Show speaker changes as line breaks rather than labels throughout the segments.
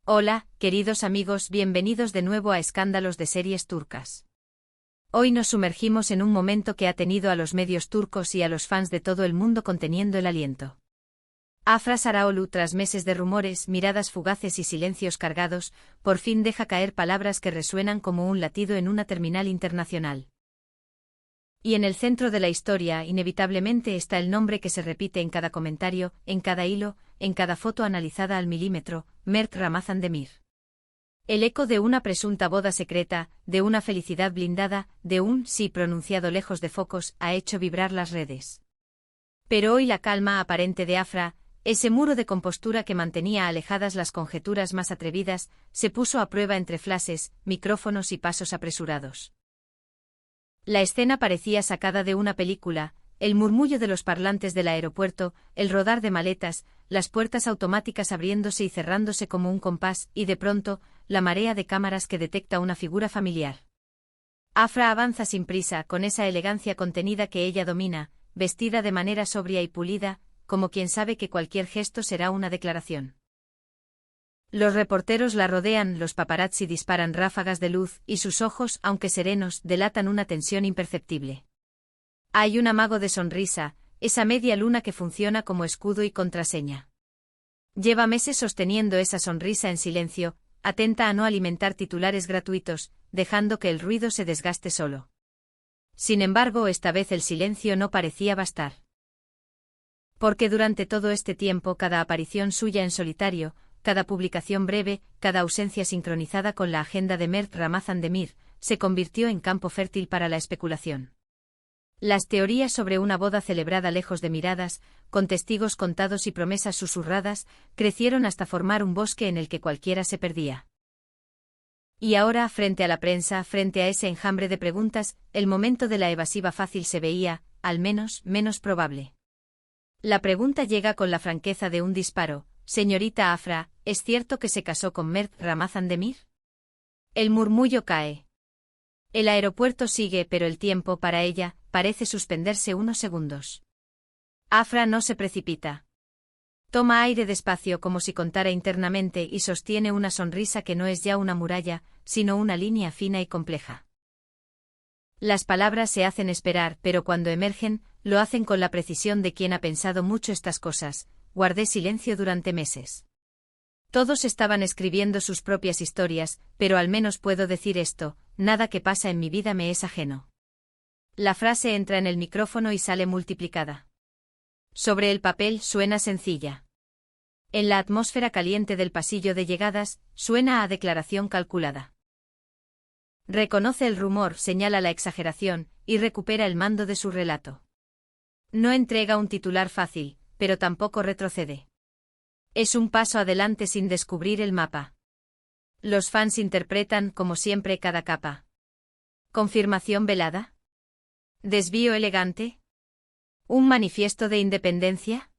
Hola, queridos amigos, bienvenidos de nuevo a Escándalos de Series Turcas. Hoy nos sumergimos en un momento que ha tenido a los medios turcos y a los fans de todo el mundo conteniendo el aliento. Afra Sarıoğlu, tras meses de rumores, miradas fugaces y silencios cargados, por fin deja caer palabras que resuenan como un latido en una terminal internacional. Y en el centro de la historia, inevitablemente, está el nombre que se repite en cada comentario, en cada hilo, en cada foto analizada al milímetro: Mert Ramazan Demir. El eco de una presunta boda secreta, de una felicidad blindada, de un sí pronunciado lejos de focos, ha hecho vibrar las redes. Pero hoy la calma aparente de Afra, ese muro de compostura que mantenía alejadas las conjeturas más atrevidas, se puso a prueba entre flashes, micrófonos y pasos apresurados. La escena parecía sacada de una película: el murmullo de los parlantes del aeropuerto, el rodar de maletas, las puertas automáticas abriéndose y cerrándose como un compás, y de pronto, la marea de cámaras que detecta una figura familiar. Afra avanza sin prisa, con esa elegancia contenida que ella domina, vestida de manera sobria y pulida, como quien sabe que cualquier gesto será una declaración. Los reporteros la rodean, los paparazzi disparan ráfagas de luz, y sus ojos, aunque serenos, delatan una tensión imperceptible. Hay un amago de sonrisa, esa media luna que funciona como escudo y contraseña. Lleva meses sosteniendo esa sonrisa en silencio, atenta a no alimentar titulares gratuitos, dejando que el ruido se desgaste solo. Sin embargo, esta vez el silencio no parecía bastar. Porque durante todo este tiempo, cada aparición suya en solitario, cada publicación breve, cada ausencia sincronizada con la agenda de Mert Ramazan Demir, se convirtió en campo fértil para la especulación. Las teorías sobre una boda celebrada lejos de miradas, con testigos contados y promesas susurradas, crecieron hasta formar un bosque en el que cualquiera se perdía. Y ahora, frente a la prensa, frente a ese enjambre de preguntas, el momento de la evasiva fácil se veía, al menos, menos probable. La pregunta llega con la franqueza de un disparo: «Señorita Afra, ¿es cierto que se casó con Mert Ramazan Demir?» El murmullo cae. El aeropuerto sigue, pero el tiempo, para ella, parece suspenderse unos segundos. Afra no se precipita. Toma aire despacio, como si contara internamente, y sostiene una sonrisa que no es ya una muralla, sino una línea fina y compleja. Las palabras se hacen esperar, pero cuando emergen, lo hacen con la precisión de quien ha pensado mucho estas cosas. Guardé silencio durante meses. Todos estaban escribiendo sus propias historias, pero al menos puedo decir esto: nada que pasa en mi vida me es ajeno. La frase entra en el micrófono y sale multiplicada. Sobre el papel suena sencilla. En la atmósfera caliente del pasillo de llegadas, suena a declaración calculada. Reconoce el rumor, señala la exageración, y recupera el mando de su relato. No entrega un titular fácil, pero tampoco retrocede. Es un paso adelante sin descubrir el mapa. Los fans interpretan, como siempre, cada capa. ¿Confirmación velada? ¿Desvío elegante? ¿Un manifiesto de independencia?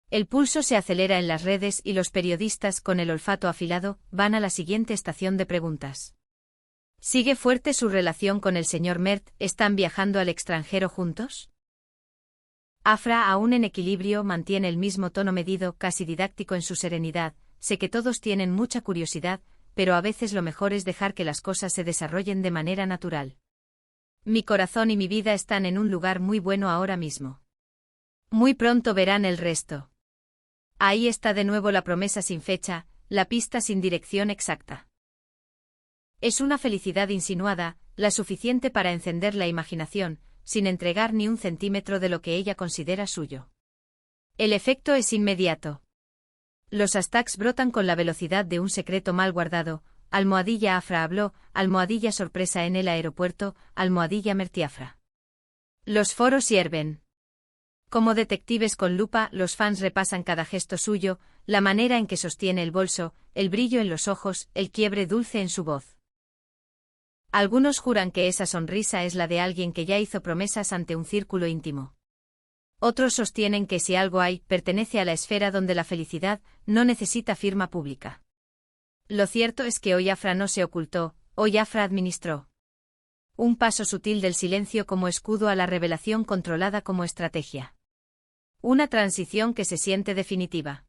El pulso se acelera en las redes y los periodistas, con el olfato afilado, van a la siguiente estación de preguntas. ¿Sigue fuerte su relación con el señor Mert? ¿Están viajando al extranjero juntos? Afra, aún en equilibrio, mantiene el mismo tono medido, casi didáctico en su serenidad. Sé que todos tienen mucha curiosidad, pero a veces lo mejor es dejar que las cosas se desarrollen de manera natural. Mi corazón y mi vida están en un lugar muy bueno ahora mismo. Muy pronto verán el resto. Ahí está de nuevo la promesa sin fecha, la pista sin dirección exacta. Es una felicidad insinuada, la suficiente para encender la imaginación, sin entregar ni un centímetro de lo que ella considera suyo. El efecto es inmediato. Los hashtags brotan con la velocidad de un secreto mal guardado: almohadilla Afra habló, almohadilla sorpresa en el aeropuerto, almohadilla Mertiafra. Los foros hierven. Como detectives con lupa, los fans repasan cada gesto suyo, la manera en que sostiene el bolso, el brillo en los ojos, el quiebre dulce en su voz. Algunos juran que esa sonrisa es la de alguien que ya hizo promesas ante un círculo íntimo. Otros sostienen que si algo hay, pertenece a la esfera donde la felicidad no necesita firma pública. Lo cierto es que hoy Afra no se ocultó, hoy Afra administró. Un paso sutil del silencio como escudo a la revelación controlada como estrategia. Una transición que se siente definitiva.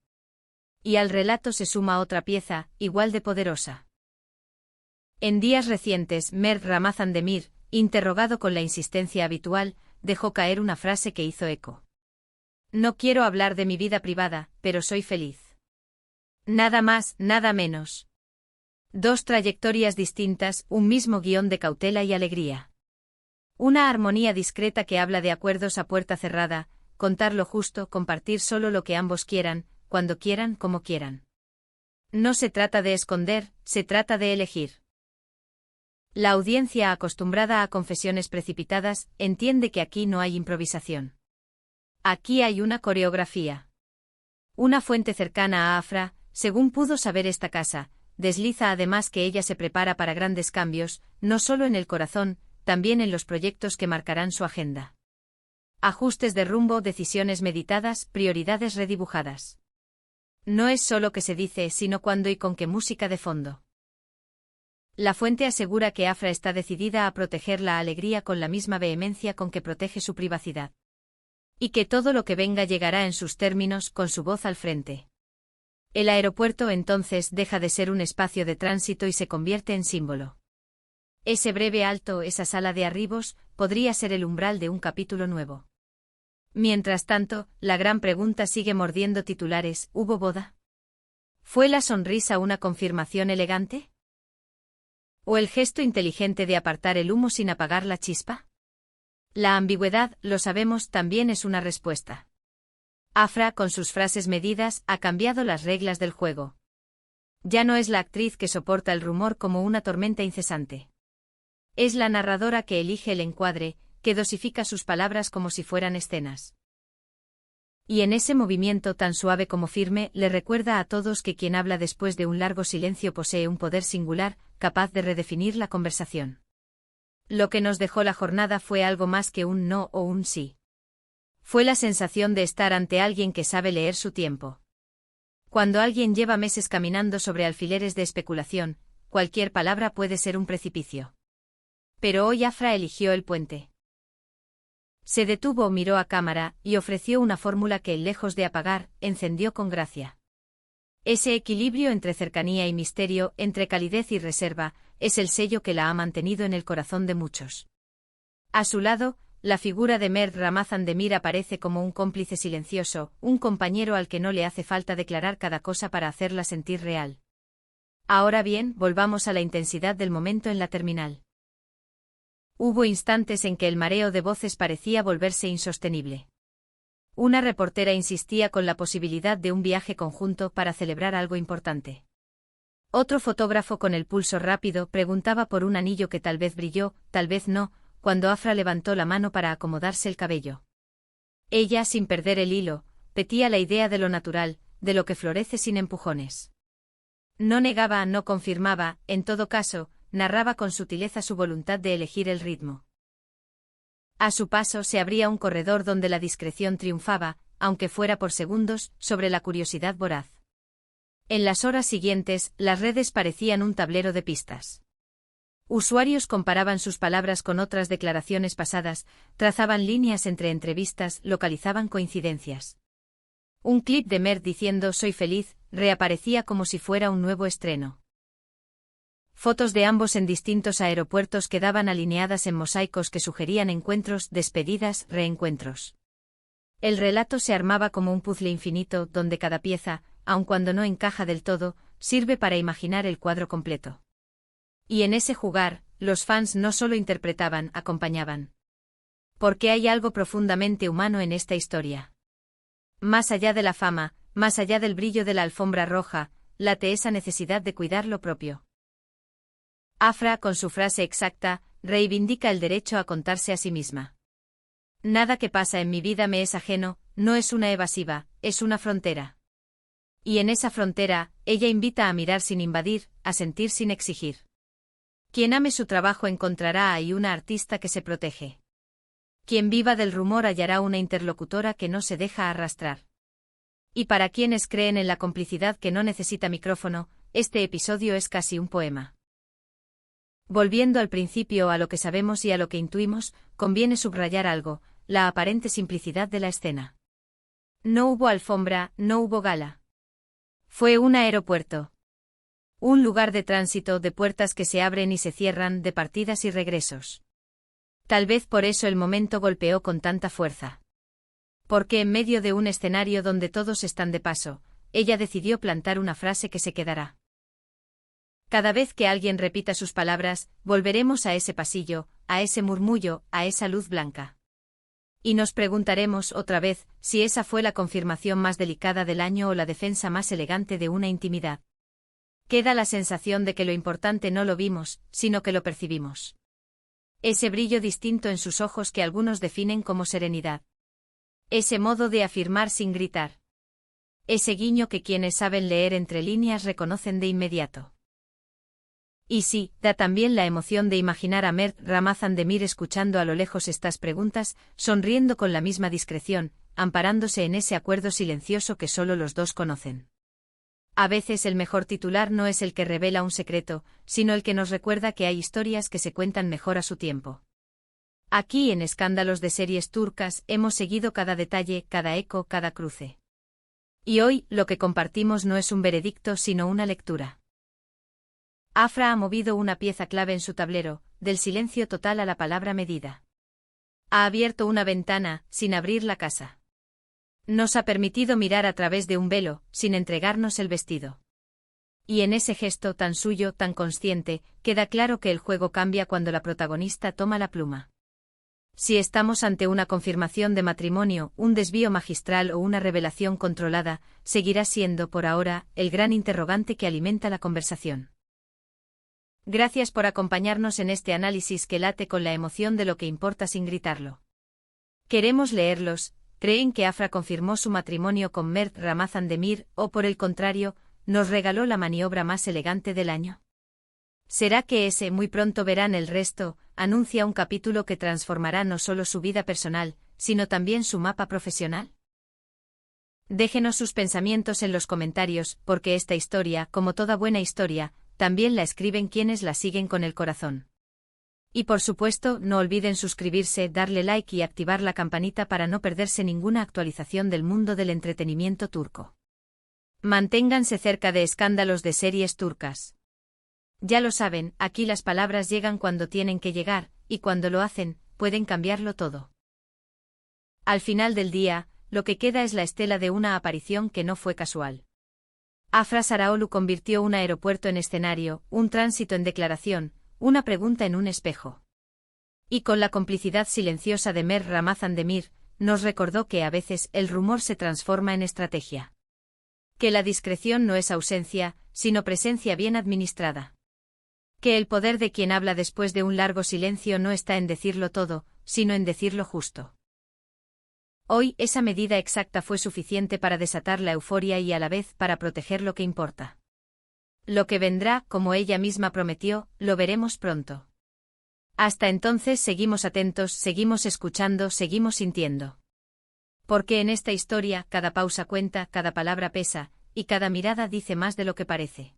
Y al relato se suma otra pieza, igual de poderosa. En días recientes, Mert Ramazan Demir, interrogado con la insistencia habitual, dejó caer una frase que hizo eco. No quiero hablar de mi vida privada, pero soy feliz. Nada más, nada menos. Dos trayectorias distintas, un mismo guión de cautela y alegría. Una armonía discreta que habla de acuerdos a puerta cerrada, contar lo justo, compartir solo lo que ambos quieran, cuando quieran, como quieran. No se trata de esconder, se trata de elegir. La audiencia acostumbrada a confesiones precipitadas entiende que aquí no hay improvisación. Aquí hay una coreografía. Una fuente cercana a Afra, según pudo saber esta casa, desliza además que ella se prepara para grandes cambios, no solo en el corazón, también en los proyectos que marcarán su agenda. Ajustes de rumbo, decisiones meditadas, prioridades redibujadas. No es solo que se dice, sino cuándo y con qué música de fondo. La fuente asegura que Afra está decidida a proteger la alegría con la misma vehemencia con que protege su privacidad. Y que todo lo que venga llegará en sus términos, con su voz al frente. El aeropuerto entonces deja de ser un espacio de tránsito y se convierte en símbolo. Ese breve alto, esa sala de arribos, podría ser el umbral de un capítulo nuevo. Mientras tanto, la gran pregunta sigue mordiendo titulares: ¿hubo boda? ¿Fue la sonrisa una confirmación elegante? ¿O el gesto inteligente de apartar el humo sin apagar la chispa? La ambigüedad, lo sabemos, también es una respuesta. Afra, con sus frases medidas, ha cambiado las reglas del juego. Ya no es la actriz que soporta el rumor como una tormenta incesante. Es la narradora que elige el encuadre, que dosifica sus palabras como si fueran escenas. Y en ese movimiento tan suave como firme, le recuerda a todos que quien habla después de un largo silencio posee un poder singular, capaz de redefinir la conversación. Lo que nos dejó la jornada fue algo más que un no o un sí. Fue la sensación de estar ante alguien que sabe leer su tiempo. Cuando alguien lleva meses caminando sobre alfileres de especulación, cualquier palabra puede ser un precipicio. Pero hoy Afra eligió el puente. Se detuvo, miró a cámara, y ofreció una fórmula que, lejos de apagar, encendió con gracia. Ese equilibrio entre cercanía y misterio, entre calidez y reserva, es el sello que la ha mantenido en el corazón de muchos. A su lado, la figura de Mert Ramazan Demir aparece como un cómplice silencioso, un compañero al que no le hace falta declarar cada cosa para hacerla sentir real. Ahora bien, volvamos a la intensidad del momento en la terminal. Hubo instantes en que el mareo de voces parecía volverse insostenible. Una reportera insistía con la posibilidad de un viaje conjunto para celebrar algo importante. Otro fotógrafo con el pulso rápido preguntaba por un anillo que tal vez brilló, tal vez no, cuando Afra levantó la mano para acomodarse el cabello. Ella, sin perder el hilo, petía la idea de lo natural, de lo que florece sin empujones. No negaba, no confirmaba, en todo caso, narraba con sutileza su voluntad de elegir el ritmo. A su paso se abría un corredor donde la discreción triunfaba, aunque fuera por segundos, sobre la curiosidad voraz. En las horas siguientes, las redes parecían un tablero de pistas. Usuarios comparaban sus palabras con otras declaraciones pasadas, trazaban líneas entre entrevistas, localizaban coincidencias. Un clip de Mert diciendo «soy feliz» reaparecía como si fuera un nuevo estreno. Fotos de ambos en distintos aeropuertos quedaban alineadas en mosaicos que sugerían encuentros, despedidas, reencuentros. El relato se armaba como un puzzle infinito donde cada pieza, aun cuando no encaja del todo, sirve para imaginar el cuadro completo. Y en ese jugar, los fans no solo interpretaban, acompañaban. Porque hay algo profundamente humano en esta historia. Más allá de la fama, más allá del brillo de la alfombra roja, late esa necesidad de cuidar lo propio. Afra, con su frase exacta, reivindica el derecho a contarse a sí misma. Nada que pasa en mi vida me es ajeno, no es una evasiva, es una frontera. Y en esa frontera, ella invita a mirar sin invadir, a sentir sin exigir. Quien ame su trabajo encontrará ahí una artista que se protege. Quien viva del rumor hallará una interlocutora que no se deja arrastrar. Y para quienes creen en la complicidad que no necesita micrófono, este episodio es casi un poema. Volviendo al principio, a lo que sabemos y a lo que intuimos, conviene subrayar algo: la aparente simplicidad de la escena. No hubo alfombra, no hubo gala. Fue un aeropuerto. Un lugar de tránsito, de puertas que se abren y se cierran, de partidas y regresos. Tal vez por eso el momento golpeó con tanta fuerza. Porque en medio de un escenario donde todos están de paso, ella decidió plantar una frase que se quedará. Cada vez que alguien repita sus palabras, volveremos a ese pasillo, a ese murmullo, a esa luz blanca. Y nos preguntaremos otra vez si esa fue la confirmación más delicada del año o la defensa más elegante de una intimidad. Queda la sensación de que lo importante no lo vimos, sino que lo percibimos. Ese brillo distinto en sus ojos que algunos definen como serenidad. Ese modo de afirmar sin gritar. Ese guiño que quienes saben leer entre líneas reconocen de inmediato. Y sí, da también la emoción de imaginar a Mert Ramazan Demir escuchando a lo lejos estas preguntas, sonriendo con la misma discreción, amparándose en ese acuerdo silencioso que solo los dos conocen. A veces el mejor titular no es el que revela un secreto, sino el que nos recuerda que hay historias que se cuentan mejor a su tiempo. Aquí en Escándalos de Series Turcas hemos seguido cada detalle, cada eco, cada cruce. Y hoy, lo que compartimos no es un veredicto sino una lectura. Afra ha movido una pieza clave en su tablero, del silencio total a la palabra medida. Ha abierto una ventana, sin abrir la casa. Nos ha permitido mirar a través de un velo, sin entregarnos el vestido. Y en ese gesto tan suyo, tan consciente, queda claro que el juego cambia cuando la protagonista toma la pluma. Si estamos ante una confirmación de matrimonio, un desvío magistral o una revelación controlada, seguirá siendo, por ahora, el gran interrogante que alimenta la conversación. Gracias por acompañarnos en este análisis que late con la emoción de lo que importa sin gritarlo. Queremos leerlos. ¿Creen que Afra confirmó su matrimonio con Mert Ramazan Demir o, por el contrario, nos regaló la maniobra más elegante del año? ¿Será que ese muy pronto verán el resto anuncia un capítulo que transformará no solo su vida personal, sino también su mapa profesional? Déjenos sus pensamientos en los comentarios, porque esta historia, como toda buena historia, también la escriben quienes la siguen con el corazón. Y por supuesto, no olviden suscribirse, darle like y activar la campanita para no perderse ninguna actualización del mundo del entretenimiento turco. Manténganse cerca de Escándalos de Series Turcas. Ya lo saben, aquí las palabras llegan cuando tienen que llegar, y cuando lo hacen, pueden cambiarlo todo. Al final del día, lo que queda es la estela de una aparición que no fue casual. Afra Saraoglu convirtió un aeropuerto en escenario, un tránsito en declaración, una pregunta en un espejo. Y con la complicidad silenciosa de Mert Ramazan Demir, nos recordó que a veces el rumor se transforma en estrategia. Que la discreción no es ausencia, sino presencia bien administrada. Que el poder de quien habla después de un largo silencio no está en decirlo todo, sino en decirlo justo. Hoy esa medida exacta fue suficiente para desatar la euforia y a la vez para proteger lo que importa. Lo que vendrá, como ella misma prometió, lo veremos pronto. Hasta entonces seguimos atentos, seguimos escuchando, seguimos sintiendo. Porque en esta historia, cada pausa cuenta, cada palabra pesa, y cada mirada dice más de lo que parece.